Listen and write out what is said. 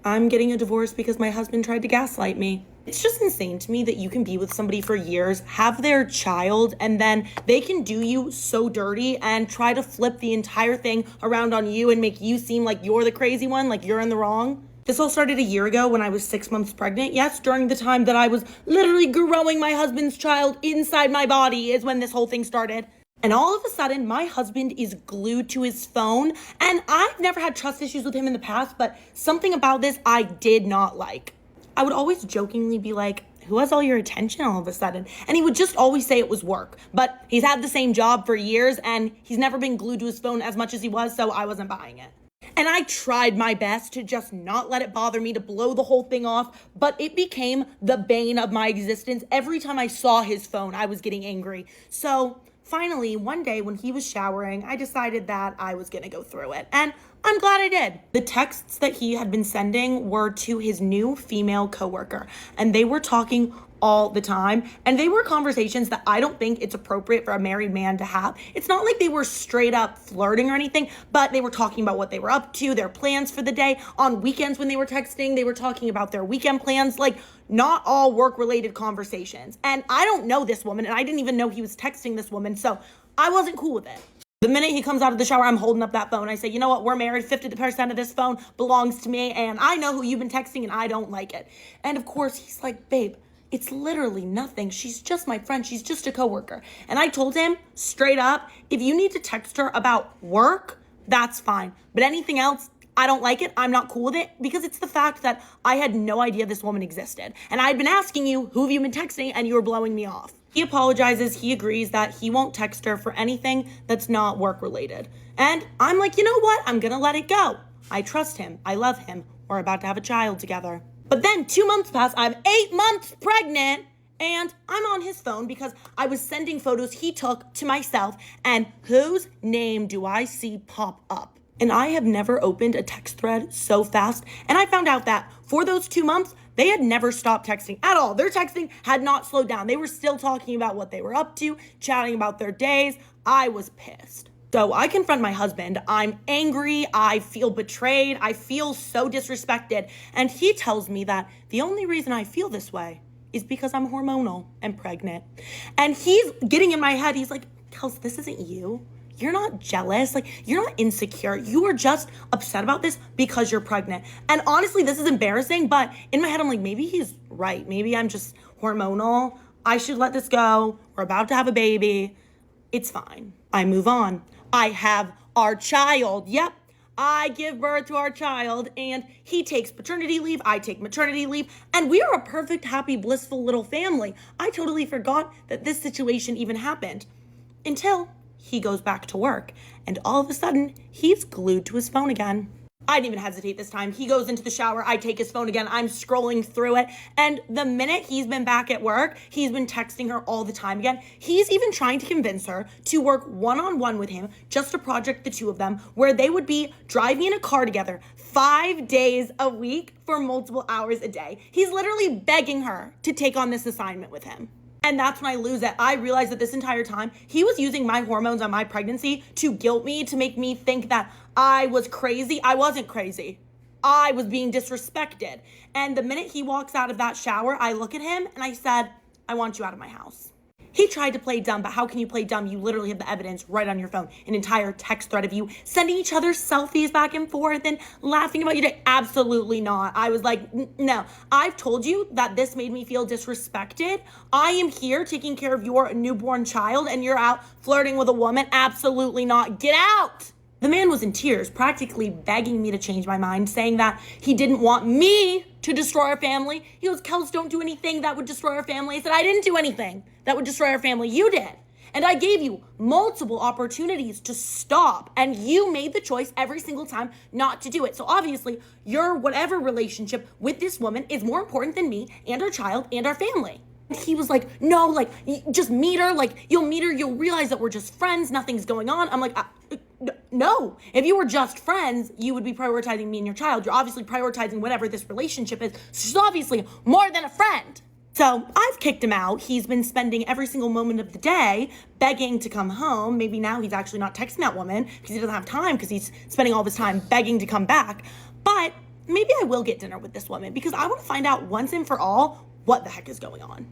I'm getting a divorce because my husband tried to gaslight me. It's just insane to me that you can be with somebody for years, have their child, and then they can do you so dirty and try to flip the entire thing around on you and make you seem like you're the crazy one, like you're in the wrong. This all started a year ago when I was 6 months pregnant. Yes, during the time that I was literally growing my husband's child inside my body is when this whole thing started. And all of a sudden, my husband is glued to his phone. And I've never had trust issues with him in the past, but something about this I did not like. I would always jokingly be like, who has all your attention all of a sudden? And he would just always say it was work. But he's had the same job for years and he's never been glued to his phone as much as he was, so I wasn't buying it. And I tried my best to just not let it bother me, to blow the whole thing off, but it became the bane of my existence. Every time I saw his phone, I was getting angry. So finally, one day when he was showering, I decided that I was gonna go through it. And I'm glad I did. The texts that he had been sending were to his new female coworker, and they were talking all the time. And they were conversations that I don't think it's appropriate for a married man to have. It's not like they were straight up flirting or anything, but they were talking about what they were up to, their plans for the day. On weekends when they were texting, they were talking about their weekend plans, like not all work-related conversations. And I don't know this woman, and I didn't even know he was texting this woman, so I wasn't cool with it. The minute he comes out of the shower, I'm holding up that phone. I say, you know what? We're married. 50% of this phone belongs to me, and I know who you've been texting, and I don't like it. And of course, he's like, babe, it's literally nothing. She's just my friend. She's just a coworker. And I told him straight up, if you need to text her about work, that's fine. But anything else, I don't like it. I'm not cool with it, because it's the fact that I had no idea this woman existed. And I'd been asking you, who have you been texting? And you were blowing me off. He apologizes. He agrees that he won't text her for anything that's not work related. And I'm like, you know what? I'm going to let it go. I trust him. I love him. We're about to have a child together. But then 2 months pass, I'm 8 months pregnant, and I'm on his phone because I was sending photos he took to myself, and whose name do I see pop up? And I have never opened a text thread so fast, and I found out that for those 2 months, they had never stopped texting at all. Their texting had not slowed down. They were still talking about what they were up to, chatting about their days. I was pissed. So I confront my husband. I'm angry. I feel betrayed. I feel so disrespected. And he tells me that the only reason I feel this way is because I'm hormonal and pregnant. And he's getting in my head. He's like, Kels, this isn't you. You're not jealous. Like, you're not insecure. You are just upset about this because you're pregnant. And honestly, this is embarrassing. But in my head, I'm like, maybe he's right. Maybe I'm just hormonal. I should let this go. We're about to have a baby. It's fine. I move on. I have our child. Yep. I give birth to our child, and he takes paternity leave. I take maternity leave, and we are a perfect, happy, blissful little family. I totally forgot that this situation even happened until he goes back to work, and all of a sudden, he's glued to his phone again. I didn't even hesitate this time. He goes into the shower. I take his phone again. I'm scrolling through it. And the minute he's been back at work, he's been texting her all the time again. He's even trying to convince her to work one-on-one with him, just a project, the two of them, where they would be driving in a car together 5 days a week for multiple hours a day. He's literally begging her to take on this assignment with him. And that's when I lose it. I realized that this entire time, he was using my hormones on my pregnancy to guilt me, to make me think that I was crazy. I wasn't crazy. I was being disrespected. And the minute he walks out of that shower, I look at him and I said, I want you out of my house. He tried to play dumb, but how can you play dumb? You literally have the evidence right on your phone. An entire text thread of you sending each other selfies back and forth and laughing about your day. Absolutely not. I was like, no. I've told you that this made me feel disrespected. I am here taking care of your newborn child, and you're out flirting with a woman. Absolutely not. Get out. The man was in tears, practically begging me to change my mind, saying that he didn't want me to destroy our family. He goes, Kels, don't do anything that would destroy our family. I said, I didn't do anything that would destroy our family. You did. And I gave you multiple opportunities to stop, and you made the choice every single time not to do it. So obviously, your whatever relationship with this woman is more important than me and our child and our family. He was like, no, like, just meet her. Like, you'll meet her. You'll realize that we're just friends. Nothing's going on. I'm like, no. If you were just friends, you would be prioritizing me and your child. You're obviously prioritizing whatever this relationship is. She's obviously more than a friend. So I've kicked him out. He's been spending every single moment of the day begging to come home. Maybe now he's actually not texting that woman because he doesn't have time, because he's spending all of his time begging to come back. But maybe I will get dinner with this woman because I want to find out once and for all what the heck is going on.